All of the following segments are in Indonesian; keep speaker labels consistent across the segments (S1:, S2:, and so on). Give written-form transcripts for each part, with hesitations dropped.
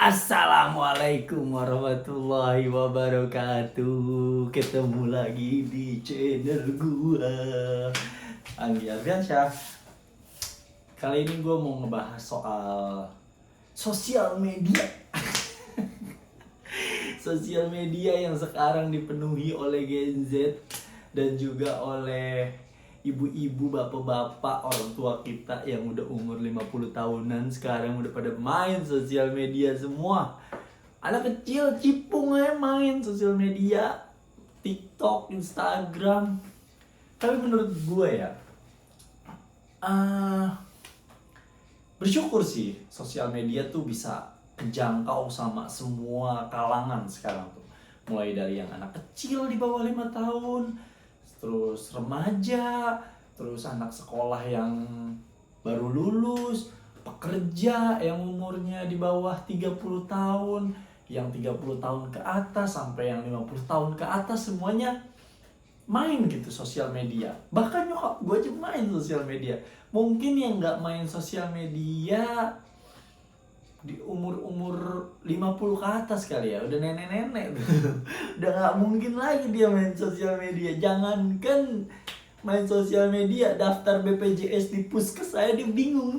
S1: Assalamualaikum warahmatullahi wabarakatuh. Ketemu lagi di channel gua, Anggi Ardiansyah. Kali ini gua mau ngebahas soal sosial media. Sosial media yang sekarang dipenuhi oleh Gen Z dan juga oleh ibu-ibu, bapak-bapak, orang tua kita yang udah umur 50 tahunan sekarang udah pada main sosial media semua. Anak kecil cipung aja main sosial media, TikTok, Instagram. Tapi menurut gue ya, uh, bersyukur sih sosial media tuh bisa kejangkau sama semua kalangan sekarang tuh. Mulai dari yang anak kecil di bawah 5 tahun, terus remaja, terus anak sekolah yang baru lulus, pekerja yang umurnya di bawah 30 tahun, yang 30 tahun ke atas sampai yang 50 tahun ke atas, semuanya main gitu sosial media. Bahkan nyokap gue aja main sosial media. Mungkin yang nggak main sosial media di umur-umur 50 ke atas kali ya, udah nenek-nenek udah nggak mungkin lagi dia main sosial media. Jangankan main sosial media, daftar BPJS di puskes saya dia bingung.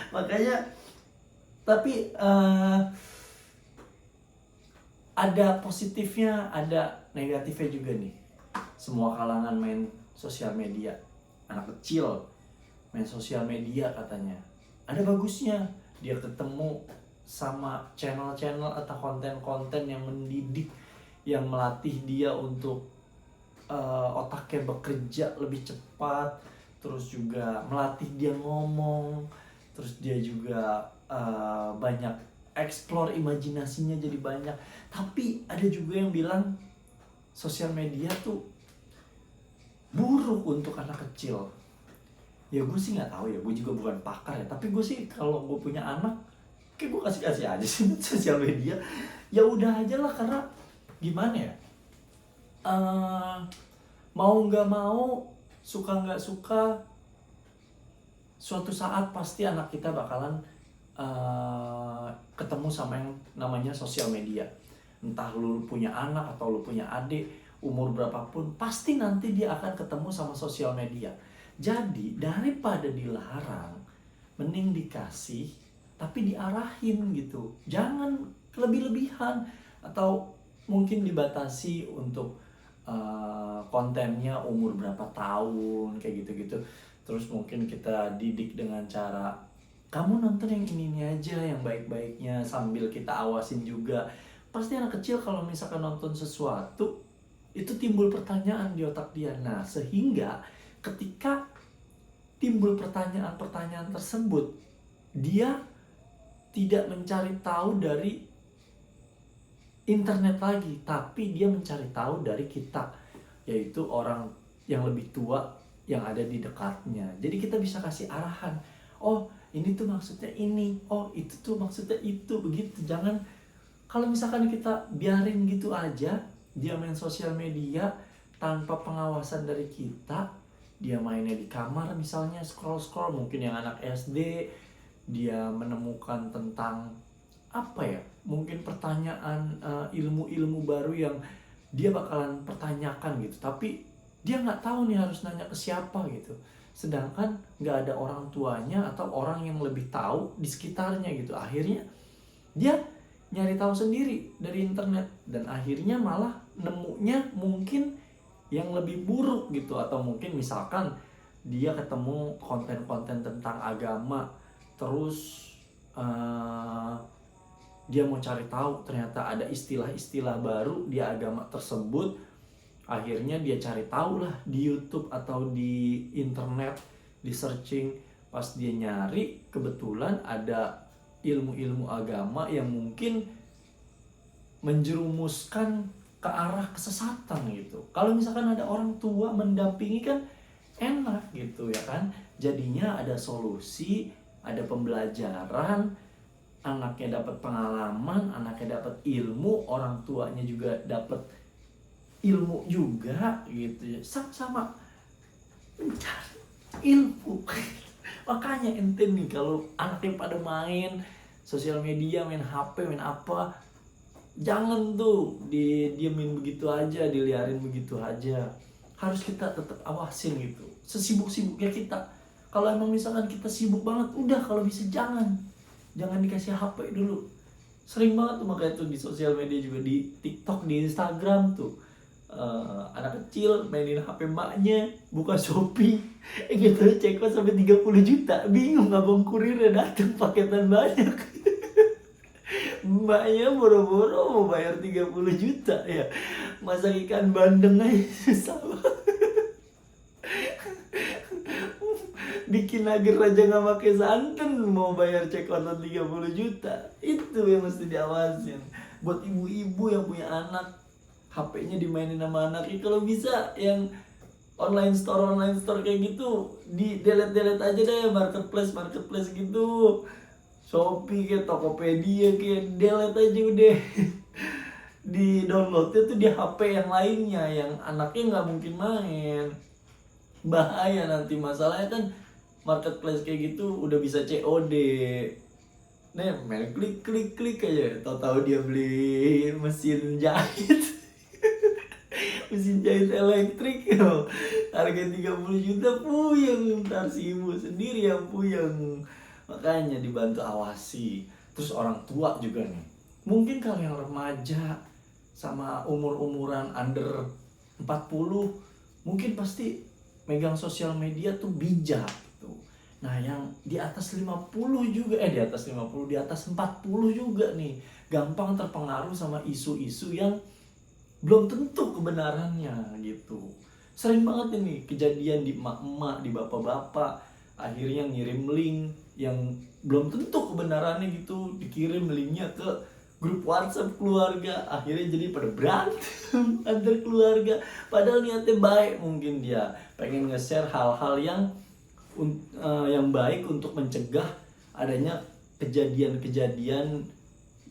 S1: Makanya tapi ada positifnya, ada negatifnya juga nih. Semua kalangan main sosial media. Anak kecil main sosial media katanya. Ada bagusnya, dia ketemu sama channel-channel atau konten-konten yang mendidik, yang melatih dia untuk otaknya bekerja lebih cepat, terus juga melatih dia ngomong, terus dia juga banyak explore imajinasinya jadi banyak. Tapi ada juga yang bilang sosial media tuh buruk untuk anak kecil. Ya gue sih nggak tahu ya, gue juga bukan pakar ya. Tapi gue sih kalau gue punya anak, kayak gue kasih aja sih sosial media. Ya udah aja lah, karena gimana ya? Mau nggak mau, suka nggak suka, suatu saat pasti anak kita bakalan ketemu sama yang namanya sosial media. Entah lu punya anak atau lu punya adik, umur berapapun, pasti nanti dia akan ketemu sama sosial media. Jadi daripada dilarang, mending dikasih tapi diarahin gitu. Jangan lebih-lebihan, atau mungkin dibatasi untuk kontennya umur berapa tahun kayak gitu-gitu. Terus mungkin kita didik dengan cara, kamu nonton yang ini aja, yang baik-baiknya, sambil kita awasin juga. Pasti anak kecil kalau misalkan nonton sesuatu, itu timbul pertanyaan di otak dia. Nah, sehingga ketika timbul pertanyaan-pertanyaan tersebut, dia tidak mencari tahu dari internet lagi, tapi dia mencari tahu dari kita, yaitu orang yang lebih tua yang ada di dekatnya. Jadi kita bisa kasih arahan, oh ini tuh maksudnya ini, oh itu tuh maksudnya itu, begitu. Jangan kalau misalkan kita biarin gitu aja, dia main sosial media tanpa pengawasan dari kita. Dia mainnya di kamar misalnya, scroll-scroll. Mungkin yang anak SD, dia menemukan tentang apa ya, mungkin pertanyaan, ilmu-ilmu baru yang dia bakalan pertanyakan gitu, tapi dia nggak tahu nih harus nanya ke siapa gitu. Sedangkan nggak ada orang tuanya atau orang yang lebih tahu di sekitarnya gitu. Akhirnya dia nyari tahu sendiri dari internet, dan akhirnya malah nemunya mungkin yang lebih buruk gitu. Atau mungkin misalkan dia ketemu konten-konten tentang agama, terus dia mau cari tahu, ternyata ada istilah-istilah baru di agama tersebut. Akhirnya dia cari tahu lah di YouTube atau di internet, di searching. Pas dia nyari, kebetulan ada ilmu-ilmu agama yang mungkin menjerumuskan ke arah kesesatan gitu. Kalau misalkan ada orang tua mendampingi kan enak gitu ya kan. Jadinya ada solusi, ada pembelajaran, anaknya dapat pengalaman, anaknya dapat ilmu, orang tuanya juga dapat ilmu juga gitu ya. Sama-sama mencari ilmu. Makanya ente nih kalau anaknya pada main sosial media, main HP, main apa, jangan tuh didiemin begitu aja, diliarin begitu aja. Harus kita tetap awasin gitu, sesibuk-sibuknya kita. Kalau emang misalkan kita sibuk banget, udah kalau bisa jangan dikasih HP dulu. Sering banget tuh makanya tuh di sosial media juga, di TikTok, di Instagram tuh, anak kecil mainin HP maknya, buka Shopee, gitu cek sampai 30 juta, bingung abang kurirnya datang paketan banyak. Mbaknya boro-boro mau bayar 30 juta ya, masak ikan bandeng aja susah banget. Bikin nugget aja nggak pakai santan mau bayar cek online 30 juta. Itu yang mesti diawasin. Buat ibu-ibu yang punya anak, HP-nya dimainin sama anaknya, kalau bisa yang online store kayak gitu di delete aja deh, marketplace gitu, Shopee kayak Tokopedia kayak delete aja udah. Di downloadnya tuh di HP yang lainnya, yang anaknya nggak mungkin main. Bahaya nanti, masalahnya kan marketplace kayak gitu udah bisa COD. Nih main klik aja, tahu-tahu dia beli mesin jahit. Mesin jahit elektrik yo, harga 30 juta, puyeng ntar si ibu sendiri yang puyeng. Makanya dibantu awasi. Terus orang tua juga nih, mungkin kalau yang remaja sama umur-umuran under 40, mungkin pasti megang sosial media tuh bijak gitu. Nah yang di atas 50 juga, di atas 40, di atas 40 juga nih, gampang terpengaruh sama isu-isu yang belum tentu kebenarannya gitu. Sering banget ini kejadian di emak-emak, di bapak-bapak, akhirnya ngirim link yang belum tentu kebenarannya gitu, dikirim linknya ke grup WhatsApp keluarga, akhirnya jadi pada berantem antar keluarga. Padahal niatnya baik, mungkin dia pengen nge-share hal-hal yang baik untuk mencegah adanya kejadian-kejadian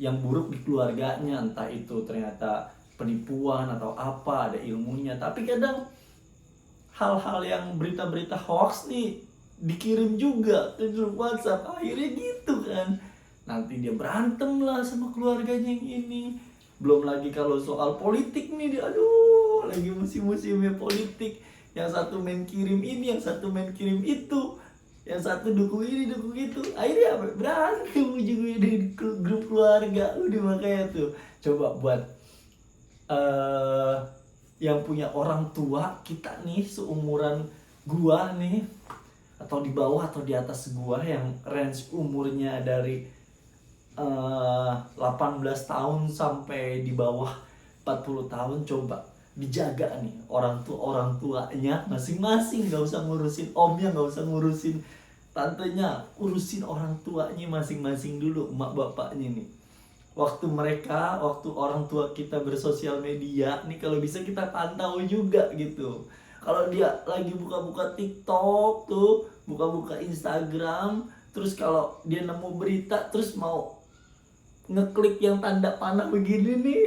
S1: yang buruk di keluarganya, entah itu ternyata penipuan atau apa, ada ilmunya. Tapi kadang hal-hal yang berita-berita hoax nih dikirim juga ke grup WhatsApp, akhirnya gitu kan, nanti dia berantem lah sama keluarganya yang ini. Belum lagi kalau soal politik nih, aduh lagi musim-musimnya politik, yang satu main kirim ini, yang satu main kirim itu, yang satu dukung ini dukung itu, akhirnya apa? Berantem juga di grup keluarga. Udah makanya tuh coba buat yang punya orang tua kita nih, seumuran gua nih, atau di bawah atau di atas gua, yang range umurnya dari 18 tahun sampai di bawah 40 tahun, coba dijaga nih orang tuanya masing-masing. Gak usah ngurusin omnya, gak usah ngurusin tantenya, urusin orang tuanya masing-masing dulu, emak bapaknya nih. Waktu orang tua kita bersosial media nih, kalau bisa kita pantau juga gitu. Kalau dia lagi buka-buka TikTok tuh, buka-buka Instagram, terus kalau dia nemu berita terus mau ngeklik yang tanda panah begini nih,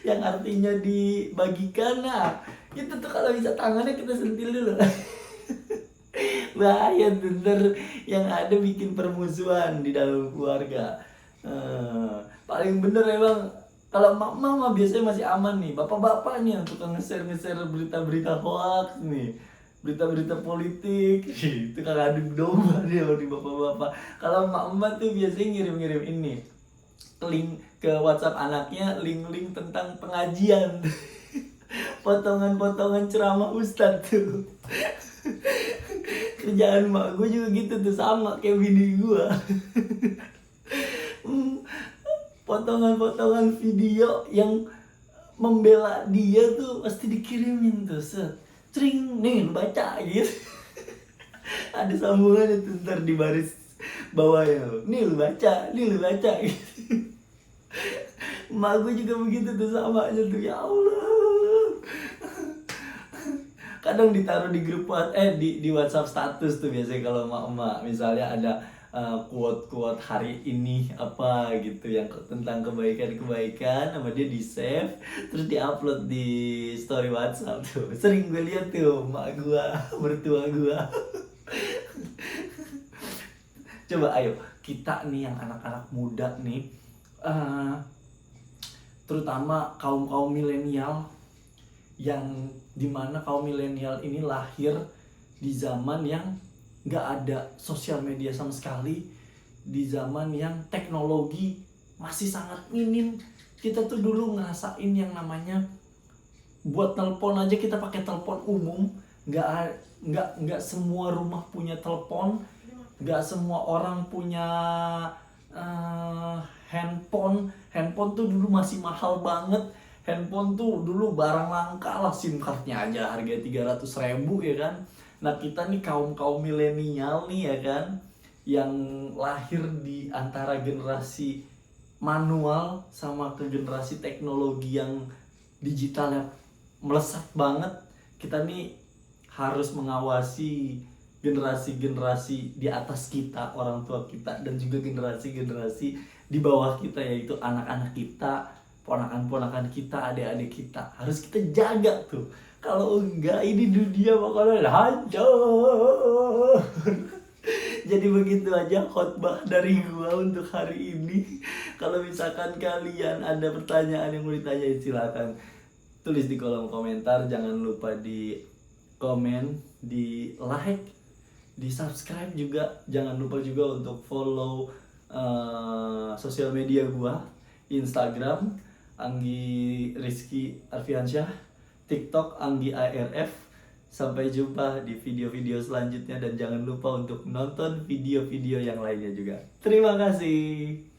S1: yang artinya dibagikan, nah itu tuh kalau bisa tangannya kita sentil dulu. Bahaya tuh, ntar yang ada bikin permusuhan di dalam keluarga. Paling bener emang kalau mama biasanya masih aman nih, bapak-bapak nih yang tukang nge-share berita-berita hoax nih, berita-berita politik, itu kan adu domba dia di bapak-bapak. Kalau emak-emak tuh biasanya ngirim-ngirim ini, link ke WhatsApp anaknya, link-link tentang pengajian, potongan-potongan ceramah ustadz tuh. Kerjaan mak gue juga gitu tuh, sama kayak bini gue. Potongan-potongan video yang membela dia tuh pasti dikirimin tuh, cering, nih lu baca gitu. Ada sambungannya tuh ntar di baris bawahnya, nih lu baca gitu. Emak gue juga begitu tuh, sama aja tuh, ya Allah. Kadang ditaruh di grup di WhatsApp status tuh biasanya kalau emak-emak, misalnya ada quote-quote hari ini apa gitu yang tentang kebaikan sama dia, di save terus di-upload di story WhatsApp tuh. Sering gue lihat tuh emak gua, mertua gua. Coba ayo kita nih yang anak-anak muda nih, eh, terutama kaum milenial, yang dimana kaum milenial ini lahir di zaman yang nggak ada sosial media sama sekali, di zaman yang teknologi masih sangat minim. Kita tuh dulu ngerasain yang namanya buat telepon aja kita pakai telepon umum. Nggak semua rumah punya telepon, nggak semua orang punya handphone tuh dulu masih mahal banget. Handphone tuh dulu barang langka lah, SIM cardnya aja harga 300.000 ya kan. Nah kita nih kaum milenial nih ya kan, yang lahir di antara generasi manual sama ke generasi teknologi yang digital yang melesat banget. Kita nih harus mengawasi generasi-generasi di atas kita, orang tua kita, dan juga generasi-generasi di bawah kita, yaitu anak-anak kita, ponakan-ponakan kita, adik-adik kita. Harus kita jaga tuh. Kalau enggak ini dunia bakalan hancur. Jadi begitu aja khotbah dari gua untuk hari ini. Kalau misalkan kalian ada pertanyaan yang mau ditanyain, silakan tulis di kolom komentar. Jangan lupa di komen, di like, di subscribe juga. Jangan lupa juga untuk follow sosial media gua, Instagram Anggi Rizky Arfiansyah, TikTok Anggi ARF. Sampai jumpa di video-video selanjutnya, dan jangan lupa untuk nonton video-video yang lainnya juga. Terima kasih.